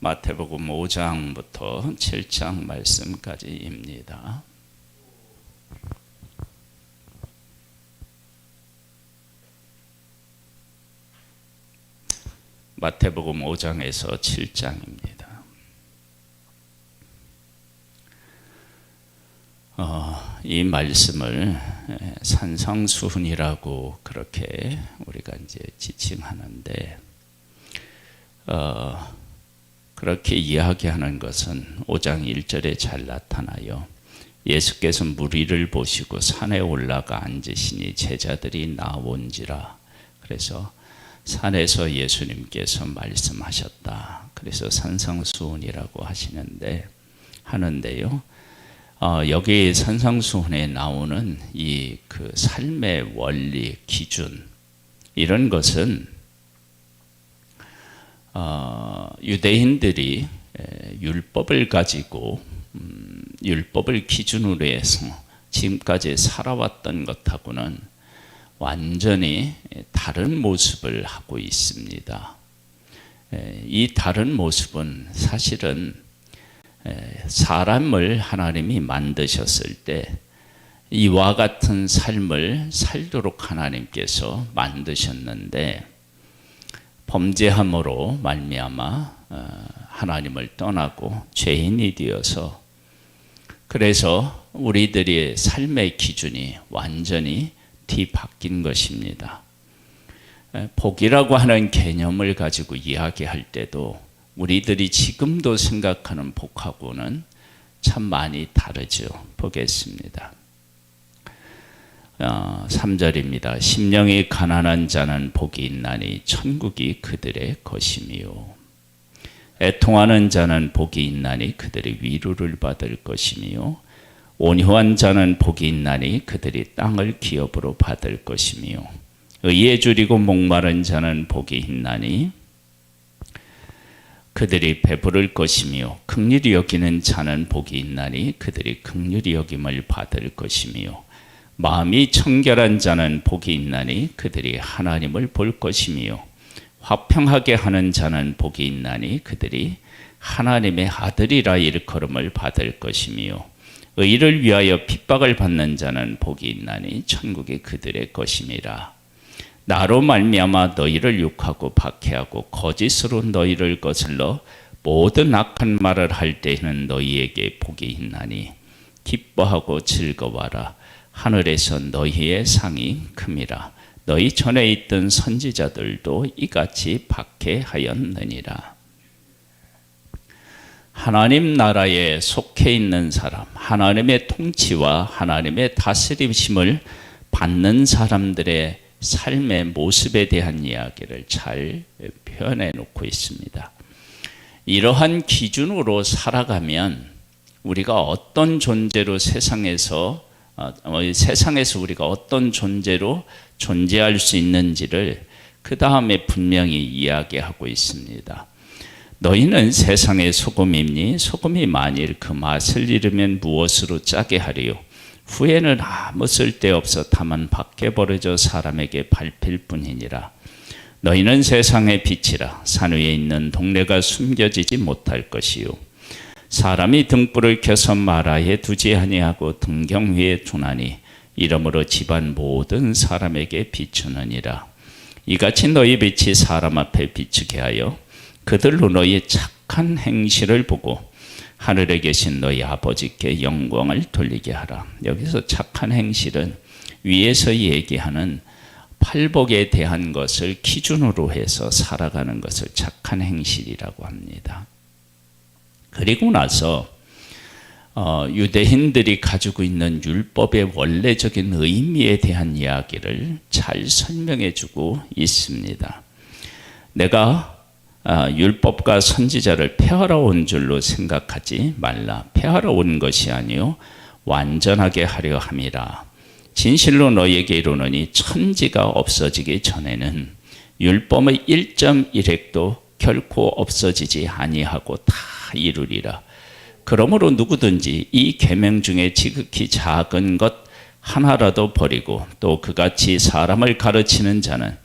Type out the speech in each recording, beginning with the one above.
마태복음 5장부터 7장 말씀까지입니다. 마태복음 5장에서 7장입니다. 이 말씀을 산상수훈이라고 그렇게 우리가 이제 지칭하는데, 그렇게 이야기하는 것은 5장 1절에 잘 나타나요. 예수께서 무리를 보시고 산에 올라가 앉으시니 제자들이 나온지라. 그래서 산에서 예수님께서 말씀하셨다. 그래서 산상수훈이라고 하는데요. 여기 산상수훈에 나오는 이 그 삶의 원리, 기준, 이런 것은 유대인들이 율법을 가지고 율법을 기준으로 해서 지금까지 살아왔던 것하고는 완전히 다른 모습을 하고 있습니다. 이 다른 모습은 사실은 사람을 하나님이 만드셨을 때 이와 같은 삶을 살도록 하나님께서 만드셨는데, 범죄함으로 말미암아 하나님을 떠나고 죄인이 되어서, 그래서 우리들의 삶의 기준이 완전히 뒤바뀐 것입니다. 복이라고 하는 개념을 가지고 이야기할 때도 우리들이 지금도 생각하는 복하고는 참 많이 다르죠. 보겠습니다. 3절입니다. 심령이 가난한 자는 복이 있나니 천국이 그들의 것이미요. 애통하는 자는 복이 있나니 그들이 위로를 받을 것이미요. 온유한 자는 복이 있나니 그들이 땅을 기업으로 받을 것이미요. 의에 줄이고 목마른 자는 복이 있나니 그들이 배부를 것이며, 긍휼히 여기는 자는 복이 있나니 그들이 긍휼히 여김을 받을 것이며, 마음이 청결한 자는 복이 있나니 그들이 하나님을 볼 것이며, 화평하게 하는 자는 복이 있나니 그들이 하나님의 아들이라 일컬음을 받을 것이며, 의를 위하여 핍박을 받는 자는 복이 있나니 천국이 그들의 것임이라. 나로 말미암아 너희를 욕하고 박해하고 거짓으로 너희를 거슬러 모든 악한 말을 할 때에는 너희에게 복이 있나니 기뻐하고 즐거워하라. 하늘에서 너희의 상이 큼이라. 너희 전에 있던 선지자들도 이같이 박해하였느니라. 하나님 나라에 속해 있는 사람, 하나님의 통치와 하나님의 다스리심을 받는 사람들의 삶의 모습에 대한 이야기를 잘 표현해 놓고 있습니다. 이러한 기준으로 살아가면 우리가 어떤 존재로 세상에서 우리가 어떤 존재로 존재할 수 있는지를 그 다음에 분명히 이야기하고 있습니다. 너희는 세상의 소금이니 소금이 만일 그 맛을 잃으면 무엇으로 짜게 하리요? 후에는 아무 쓸데없어 다만 밖에 버려져 사람에게 밟힐 뿐이니라. 너희는 세상의 빛이라. 산 위에 있는 동네가 숨겨지지 못할 것이요, 사람이 등불을 켜서 마라에 두지 아니하고 등경 위에 두나니 이러므로 집안 모든 사람에게 비추느니라. 이같이 너희 빛이 사람 앞에 비추게 하여 그들로 너희 착한 행실을 보고 하늘에 계신 너희 아버지께 영광을 돌리게 하라. 여기서 착한 행실은 위에서 얘기하는 팔복에 대한 것을 기준으로 해서 살아가는 것을 착한 행실이라고 합니다. 그리고 나서 유대인들이 가지고 있는 율법의 원래적인 의미에 대한 이야기를 잘 설명해 주고 있습니다. 내가 율법과 선지자를 폐하러 온 줄로 생각하지 말라. 폐하러 온 것이 아니요 완전하게 하려 함이라. 진실로 너희에게 이르노니 천지가 없어지기 전에는 율법의 1.1획도 결코 없어지지 아니하고 다 이루리라. 그러므로 누구든지 이 계명 중에 지극히 작은 것 하나라도 버리고 또 그같이 사람을 가르치는 자는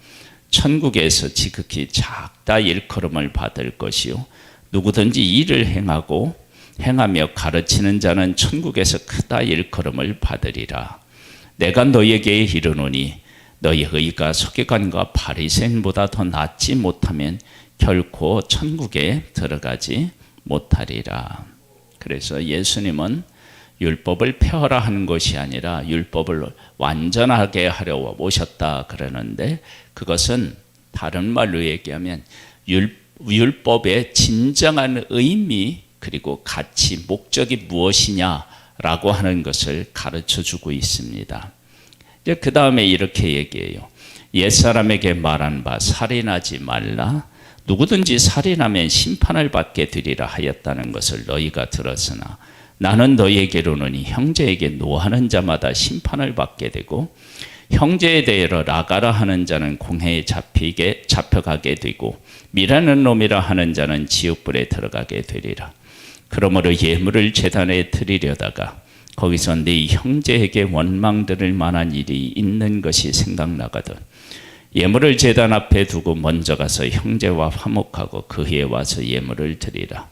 천국에서 지극히 작다 일컬음을 받을 것이요, 누구든지 일을 행하며 가르치는 자는 천국에서 크다 일컬음을 받으리라. 내가 너희에게 이르노니 너희 의가 서기관과 바리새인보다 더 낫지 못하면 결코 천국에 들어가지 못하리라. 그래서 예수님은 율법을 폐하라 하는 것이 아니라 율법을 완전하게 하려 오셨다 그러는데, 그것은 다른 말로 얘기하면 율법의 진정한 의미 그리고 가치, 목적이 무엇이냐라고 하는 것을 가르쳐 주고 있습니다. 그 다음에 이렇게 얘기해요. 옛사람에게 말한 바 살인하지 말라. 누구든지 살인하면 심판을 받게 되리라 하였다는 것을 너희가 들었으나 나는 너희에게 이르노니 형제에게 노하는 자마다 심판을 받게 되고 형제에 대하여 나가라 하는 자는 공회에 잡혀가게 되고 미라는 놈이라 하는 자는 지옥불에 들어가게 되리라. 그러므로 예물을 제단에 드리려다가 거기서 네 형제에게 원망 들을 만한 일이 있는 것이 생각나거든 예물을 제단 앞에 두고 먼저 가서 형제와 화목하고 그에 와서 예물을 드리라.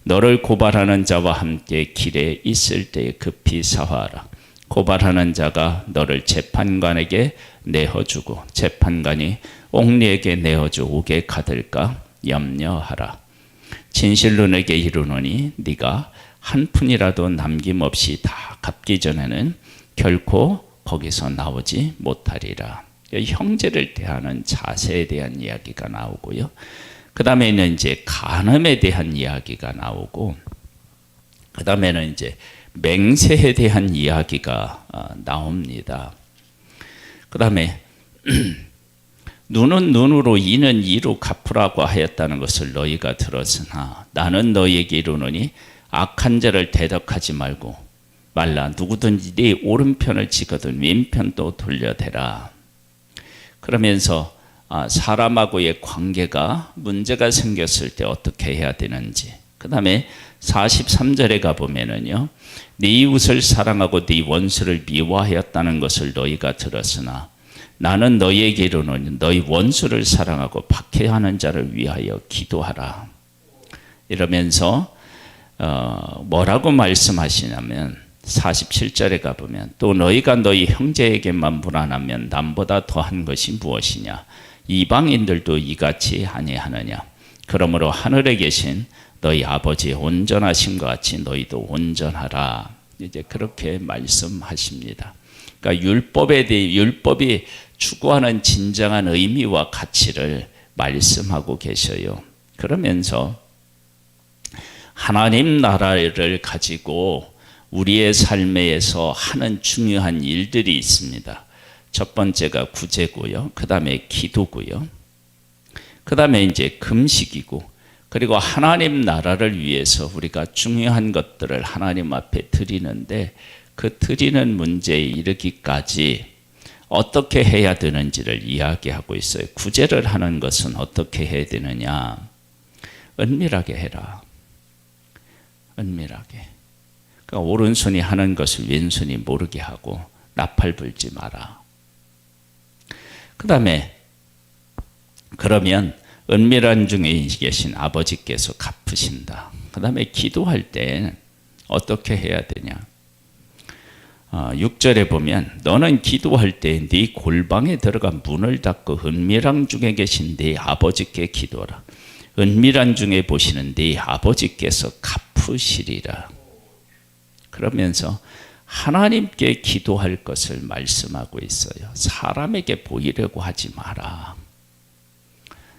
너를 고발하는 자와 함께 길에 있을 때에 급히 사화하라. 고발하는 자가 너를 재판관에게 내어주고 재판관이 옥리에게 내어줘 옥에 가둘까 염려하라. 진실로 내게 이르노니 네가 한 푼이라도 남김없이 다 갚기 전에는 결코 거기서 나오지 못하리라. 형제를 대하는 자세에 대한 이야기가 나오고요. 그 다음에는 이제 간음에 대한 이야기가 나오고, 그 다음에는 이제 맹세에 대한 이야기가 나옵니다. 그 다음에 눈은 눈으로 이는 이로 갚으라고 하였다는 것을 너희가 들었으나 나는 너희에게 이르노니 악한 자를 대적하지 말라. 누구든지 네 오른편을 치거든 왼편도 돌려대라. 그러면서 사람하고의 관계가 문제가 생겼을 때 어떻게 해야 되는지, 그 다음에 43절에 가보면은요, 네 이웃을 사랑하고 네 원수를 미워하였다는 것을 너희가 들었으나 나는 너희에게 이르노니 너희 원수를 사랑하고 박해하는 자를 위하여 기도하라. 이러면서 뭐라고 말씀하시냐면 47절에 가보면 또 너희가 너희 형제에게만 불안하면 남보다 더한 것이 무엇이냐. 이방인들도 이같이 아니하느냐. 그러므로 하늘에 계신 너희 아버지의 온전하심과 같이 너희도 온전하라. 이제 그렇게 말씀하십니다. 그러니까 율법이 추구하는 진정한 의미와 가치를 말씀하고 계셔요. 그러면서 하나님 나라를 가지고 우리의 삶에서 하는 중요한 일들이 있습니다. 첫 번째가 구제고요. 그 다음에 기도고요. 그 다음에 이제 금식이고, 그리고 하나님 나라를 위해서 우리가 중요한 것들을 하나님 앞에 드리는데, 그 드리는 문제에 이르기까지 어떻게 해야 되는지를 이야기하고 있어요. 구제를 하는 것은 어떻게 해야 되느냐. 은밀하게 해라. 은밀하게. 그러니까 오른손이 하는 것을 왼손이 모르게 하고 나팔 불지 마라. 그 다음에 그러면 은밀한 중에 계신 아버지께서 갚으신다. 그 다음에 기도할 때 어떻게 해야 되냐. 6절에 보면 너는 기도할 때 네 골방에 들어가 문을 닫고 은밀한 중에 계신 네 아버지께 기도하라. 은밀한 중에 보시는 네 아버지께서 갚으시리라. 그러면서 하나님께 기도할 것을 말씀하고 있어요. 사람에게 보이려고 하지 마라.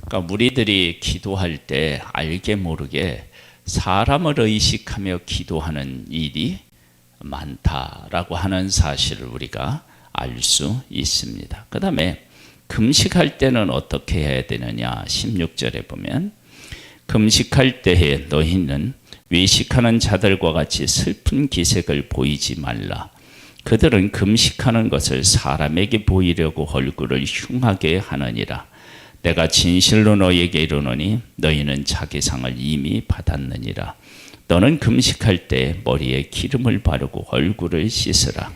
그러니까 우리들이 기도할 때 알게 모르게 사람을 의식하며 기도하는 일이 많다라고 하는 사실을 우리가 알 수 있습니다. 그 다음에 금식할 때는 어떻게 해야 되느냐. 16절에 보면 금식할 때에 너희는 외식하는 자들과 같이 슬픈 기색을 보이지 말라. 그들은 금식하는 것을 사람에게 보이려고 얼굴을 흉하게 하느니라. 내가 진실로 너희에게 이르노니 너희는 자기 상을 이미 받았느니라. 너는 금식할 때 머리에 기름을 바르고 얼굴을 씻으라.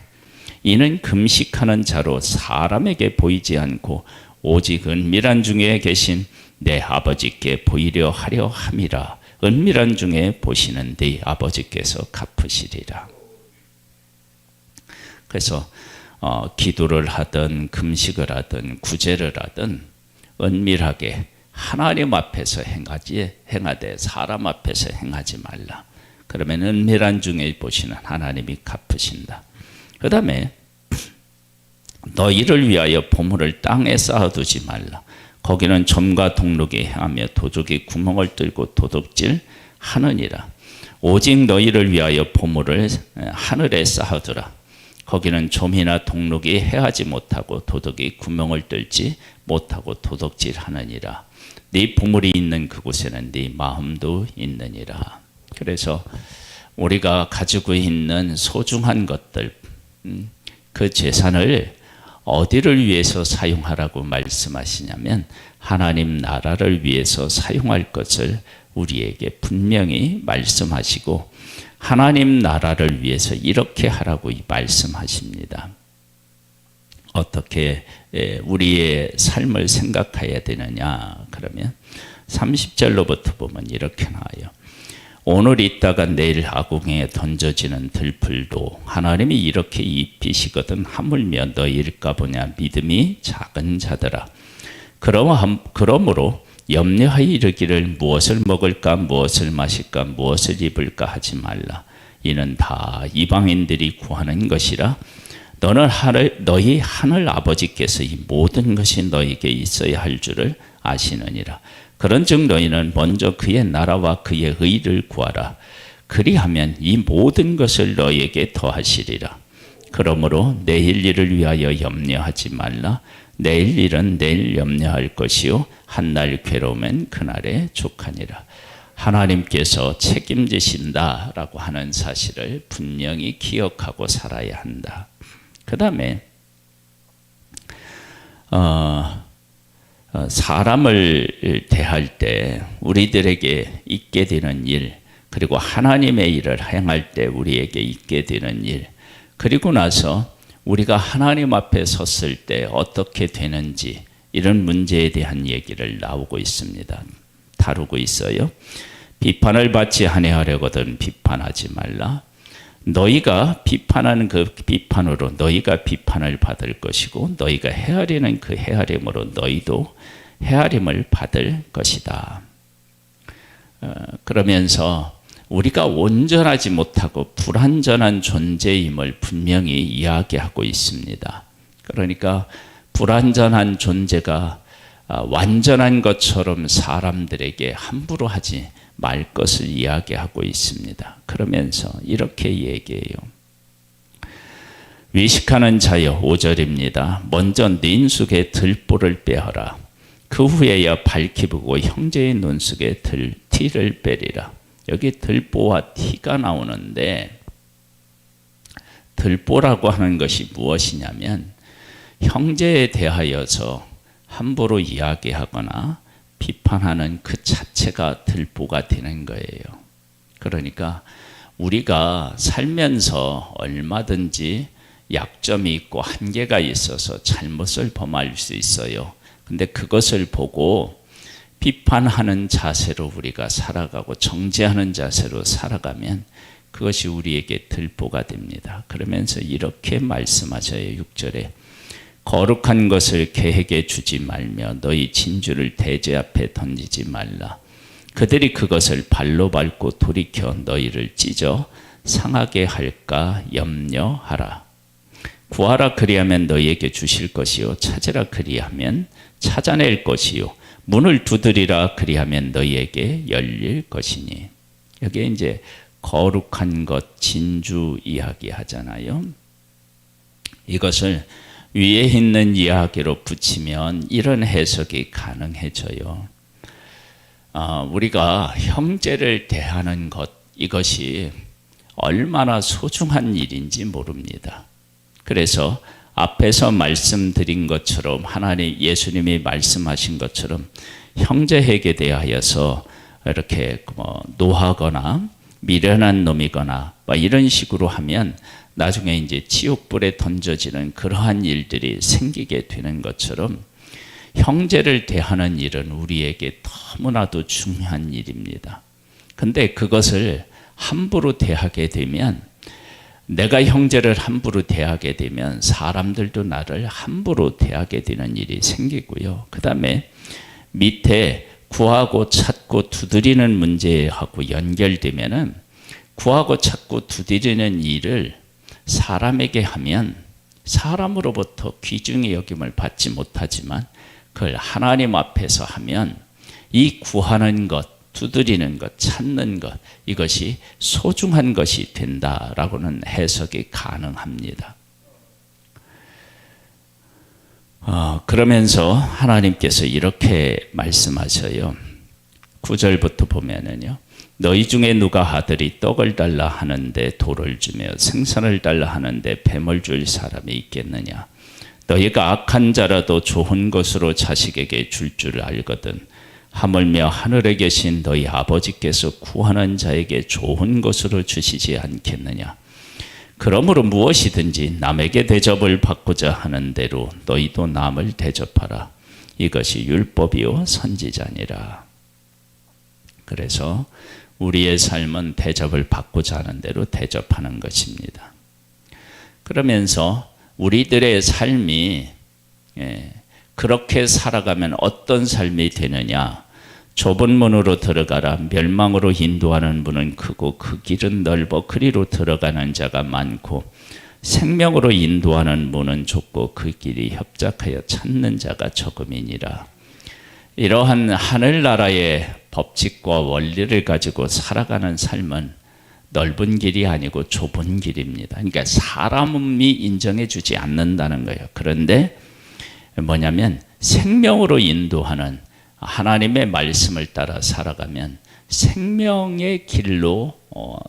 이는 금식하는 자로 사람에게 보이지 않고 오직 은밀한 중에 계신 내 아버지께 보이려 하려 함이라. 은밀한 중에 보시는 네 아버지께서 갚으시리라. 그래서 기도를 하든 금식을 하든 구제를 하든 은밀하게 하나님 앞에서 행하되 사람 앞에서 행하지 말라. 그러면 은밀한 중에 보시는 하나님이 갚으신다. 그 다음에 너희를 위하여 보물을 땅에 쌓아두지 말라. 거기는 점과 동록이 행하며 도둑이 구멍을 뚫고 도둑질 하느니라. 오직 너희를 위하여 보물을 하늘에 쌓아두라. 거기는 좀이나 동록이 해하지 못하고 도둑이 구멍을 뚫지 못하고 도둑질 하느니라. 네 보물이 있는 그곳에는 네 마음도 있느니라. 그래서 우리가 가지고 있는 소중한 것들, 그 재산을 어디를 위해서 사용하라고 말씀하시냐면 하나님 나라를 위해서 사용할 것을 우리에게 분명히 말씀하시고 하나님 나라를 위해서 이렇게 하라고 말씀하십니다. 어떻게 우리의 삶을 생각해야 되느냐? 그러면 30절로부터 보면 이렇게 나와요. 오늘 있다가 내일 아궁이에 던져지는 들풀도 하나님이 이렇게 입히시거든 하물며 너희일까 보냐. 믿음이 작은 자들아. 그러므로 염려하여 이르기를 무엇을 먹을까 무엇을 마실까 무엇을 입을까 하지 말라. 이는 다 이방인들이 구하는 것이라. 너희 하늘 아버지께서 이 모든 것이 너희에게 있어야 할 줄을 아시느니라. 그런즉 너희는 먼저 그의 나라와 그의 의를 구하라. 그리하면 이 모든 것을 너희에게 더하시리라. 그러므로 내일 일을 위하여 염려하지 말라. 내일 일은 내일 염려할 것이요 한날 괴로우면 그날에 족하니라. 하나님께서 책임지신다라고 하는 사실을 분명히 기억하고 살아야 한다. 그 다음에 사람을 대할 때 우리들에게 있게 되는 일, 그리고 하나님의 일을 행할 때 우리에게 있게 되는 일, 그리고 나서 우리가 하나님 앞에 섰을 때 어떻게 되는지, 이런 문제에 대한 얘기를 나오고 있습니다. 다루고 있어요. 비판을 받지 아니하려거든 비판하지 말라. 너희가 비판하는 그 비판으로 너희가 비판을 받을 것이고 너희가 헤아리는 그 헤아림으로 너희도 헤아림을 받을 것이다. 그러면서 우리가 온전하지 못하고 불완전한 존재임을 분명히 이야기하고 있습니다. 그러니까 불완전한 존재가 완전한 것처럼 사람들에게 함부로 하지 말 것을 이야기하고 있습니다. 그러면서 이렇게 얘기해요. 외식하는 자여 5절입니다. 먼저 네 속에 들보를 빼어라. 그 후에야 밝히고 형제의 눈 속에 티를 빼리라. 여기 들보와 티가 나오는데 들보라고 하는 것이 무엇이냐면 형제에 대하여서 함부로 이야기하거나 비판하는 그 자체가 들보가 되는 거예요. 그러니까 우리가 살면서 얼마든지 약점이 있고 한계가 있어서 잘못을 범할 수 있어요. 근데 그것을 보고 비판하는 자세로 우리가 살아가고 정죄하는 자세로 살아가면 그것이 우리에게 들보가 됩니다. 그러면서 이렇게 말씀하셔요. 6절에 거룩한 것을 계획에 주지 말며 너희 진주를 대제 앞에 던지지 말라. 그들이 그것을 발로 밟고 돌이켜 너희를 찢어 상하게 할까 염려하라. 구하라 그리하면 너희에게 주실 것이요 찾으라 그리하면 찾아낼 것이요 문을 두드리라 그리하면 너희에게 열릴 것이니. 여기에 이제 거룩한 것 진주 이야기 하잖아요. 이것을 위에 있는 이야기로 붙이면 이런 해석이 가능해져요. 우리가 형제를 대하는 것, 이것이 얼마나 소중한 일인지 모릅니다. 그래서 앞에서 말씀드린 것처럼 하나님 예수님이 말씀하신 것처럼 형제에게 대하여서 이렇게 노하거나 미련한 놈이거나 이런 식으로 하면 나중에 이제 지옥불에 던져지는 그러한 일들이 생기게 되는 것처럼 형제를 대하는 일은 우리에게 너무나도 중요한 일입니다. 근데 그것을 함부로 대하게 되면, 내가 형제를 함부로 대하게 되면 사람들도 나를 함부로 대하게 되는 일이 생기고요. 그 다음에 밑에 구하고 찾고 두드리는 문제하고 연결되면은, 구하고 찾고 두드리는 일을 사람에게 하면 사람으로부터 귀중히 여김을 받지 못하지만, 그걸 하나님 앞에서 하면 이 구하는 것, 두드리는 것, 찾는 것, 이것이 소중한 것이 된다라고는 해석이 가능합니다. 그러면서 하나님께서 이렇게 말씀하셔요. 9절부터 보면은요, 너희 중에 누가 아들이 떡을 달라 하는데 돌을 주며 생선을 달라 하는데 뱀을 줄 사람이 있겠느냐? 너희가 악한 자라도 좋은 것으로 자식에게 줄 줄 알거든. 하물며 하늘에 계신 너희 아버지께서 구하는 자에게 좋은 것으로 주시지 않겠느냐? 그러므로 무엇이든지 남에게 대접을 받고자 하는 대로 너희도 남을 대접하라. 이것이 율법이요 선지자니라. 그래서 우리의 삶은 대접을 받고자 하는 대로 대접하는 것입니다. 그러면서 우리들의 삶이 그렇게 살아가면 어떤 삶이 되느냐? 좁은 문으로 들어가라. 멸망으로 인도하는 문은 크고 그 길은 넓어 그리로 들어가는 자가 많고, 생명으로 인도하는 문은 좁고 그 길이 협착하여 찾는 자가 적음이니라. 이러한 하늘나라의 법칙과 원리를 가지고 살아가는 삶은 넓은 길이 아니고 좁은 길입니다. 그러니까 사람이 인정해 주지 않는다는 거예요. 그런데 뭐냐면 생명으로 인도하는 하나님의 말씀을 따라 살아가면 생명의 길로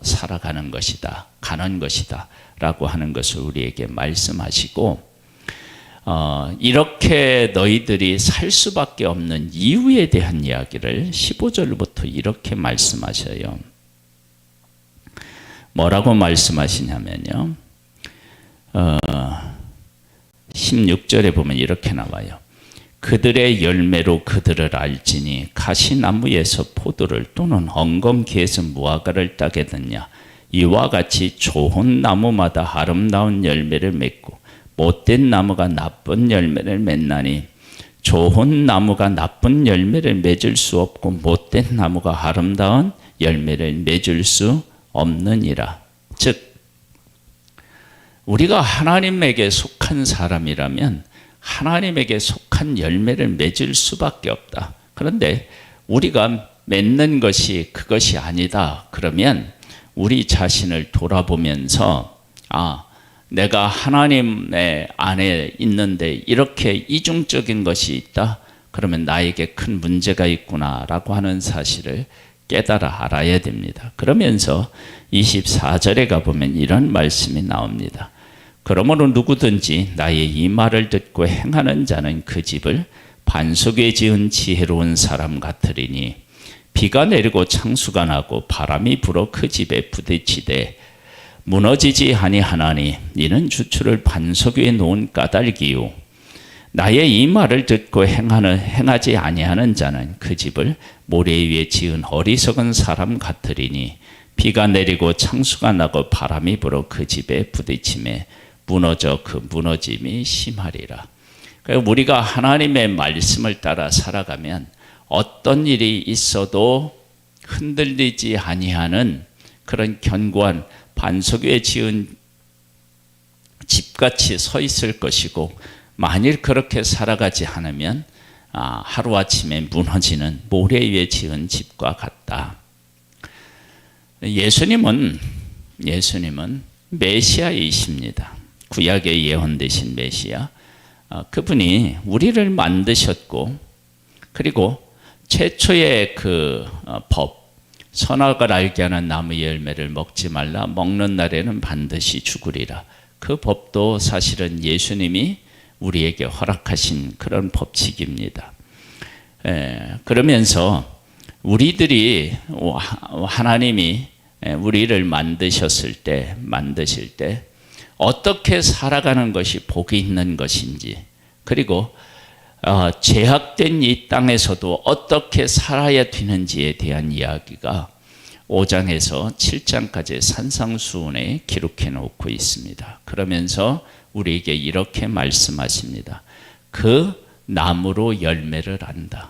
살아가는 것이다, 가는 것이다 라고 하는 것을 우리에게 말씀하시고, 이렇게 너희들이 살 수밖에 없는 이유에 대한 이야기를 15절부터 이렇게 말씀하셔요. 뭐라고 말씀하시냐면요, 16절에 보면 이렇게 나와요. 그들의 열매로 그들을 알지니 가시나무에서 포도를 또는 엉겅퀴에서 무화과를 따겠느냐? 이와 같이 좋은 나무마다 아름다운 열매를 맺고 못된 나무가 나쁜 열매를 맺나니, 좋은 나무가 나쁜 열매를 맺을 수 없고 못된 나무가 아름다운 열매를 맺을 수 없느니라. 즉 우리가 하나님에게 속한 사람이라면 하나님에게 속한 열매를 맺을 수밖에 없다. 그런데 우리가 맺는 것이 그것이 아니다. 그러면 우리 자신을 돌아보면서 내가 하나님의 안에 있는데 이렇게 이중적인 것이 있다. 그러면 나에게 큰 문제가 있구나라고 하는 사실을 깨달아 알아야 됩니다. 그러면서 24절에 가보면 이런 말씀이 나옵니다. 그러므로 누구든지 나의 이 말을 듣고 행하는 자는 그 집을 반석에 지은 지혜로운 사람 같으리니, 비가 내리고 창수가 나고 바람이 불어 그 집에 부딪히되 무너지지 아니하나니, 이는 주추를 반석 위에 놓은 까닭이요. 나의 이 말을 듣고 행하지 아니하는 자는 그 집을 모래 위에 지은 어리석은 사람 같으리니, 비가 내리고 창수가 나고 바람이 불어 그 집에 부딪히매 무너져 그 무너짐이 심하리라. 그러니까 우리가 하나님의 말씀을 따라 살아가면 어떤 일이 있어도 흔들리지 아니하는 그런 견고한 반석 위에 지은 집같이 서 있을 것이고, 만일 그렇게 살아가지 않으면 하루아침에 무너지는 모래 위에 지은 집과 같다. 예수님은 메시아이십니다. 구약의 예언되신 메시아. 그분이 우리를 만드셨고, 그리고 최초의 그 법, 선악을 알게 하는 나무의 열매를 먹지 말라, 먹는 날에는 반드시 죽으리라. 그 법도 사실은 예수님이 우리에게 허락하신 그런 법칙입니다. 그러면서 우리들이 하나님이 우리를 만드실 때 어떻게 살아가는 것이 복이 있는 것인지, 그리고 제약된 이 땅에서도 어떻게 살아야 되는지에 대한 이야기가 5장에서 7장까지 산상수훈에 기록해 놓고 있습니다. 그러면서 우리에게 이렇게 말씀하십니다. 그 나무로 열매를 안다.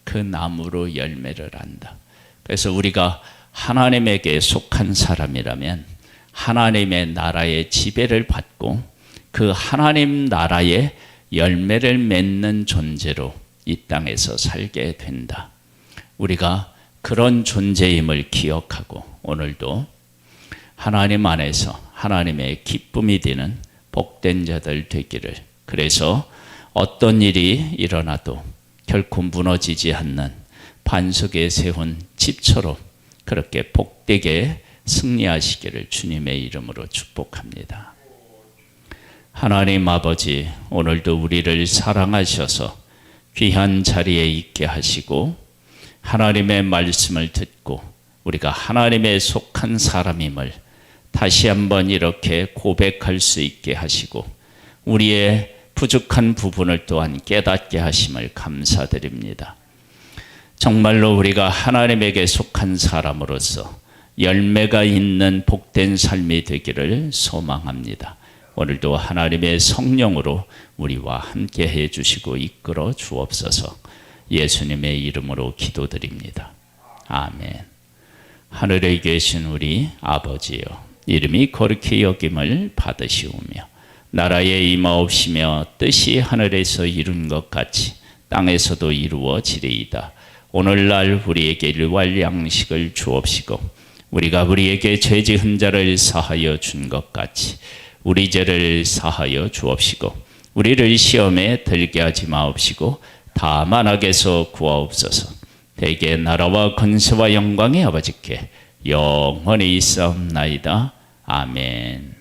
그 나무로 열매를 안다. 그래서 우리가 하나님에게 속한 사람이라면 하나님의 나라의 지배를 받고 그 하나님 나라의 열매를 맺는 존재로 이 땅에서 살게 된다. 우리가 그런 존재임을 기억하고 오늘도 하나님 안에서 하나님의 기쁨이 되는 복된 자들 되기를, 그래서 어떤 일이 일어나도 결코 무너지지 않는 반석에 세운 집처럼 그렇게 복되게 승리하시기를 주님의 이름으로 축복합니다. 하나님 아버지, 오늘도 우리를 사랑하셔서 귀한 자리에 있게 하시고 하나님의 말씀을 듣고 우리가 하나님에 속한 사람임을 다시 한번 이렇게 고백할 수 있게 하시고 우리의 부족한 부분을 또한 깨닫게 하심을 감사드립니다. 정말로 우리가 하나님에게 속한 사람으로서 열매가 있는 복된 삶이 되기를 소망합니다. 오늘도 하나님의 성령으로 우리와 함께 해주시고 이끌어 주옵소서. 예수님의 이름으로 기도드립니다. 아멘. 하늘에 계신 우리 아버지여, 이름이 거룩히 여김을 받으시오며 나라에 임하옵시며 뜻이 하늘에서 이룬 것 같이 땅에서도 이루어지리이다. 오늘날 우리에게 일용할 양식을 주옵시고 우리가 우리에게 죄 지은 자를 사하여 준 것 같이 우리 죄를 사하여 주옵시고 우리를 시험에 들게 하지 마옵시고 다만 악에서 구하옵소서. 대개 나라와 권세와 영광이 아버지께 영원히 있사옵나이다. 아멘.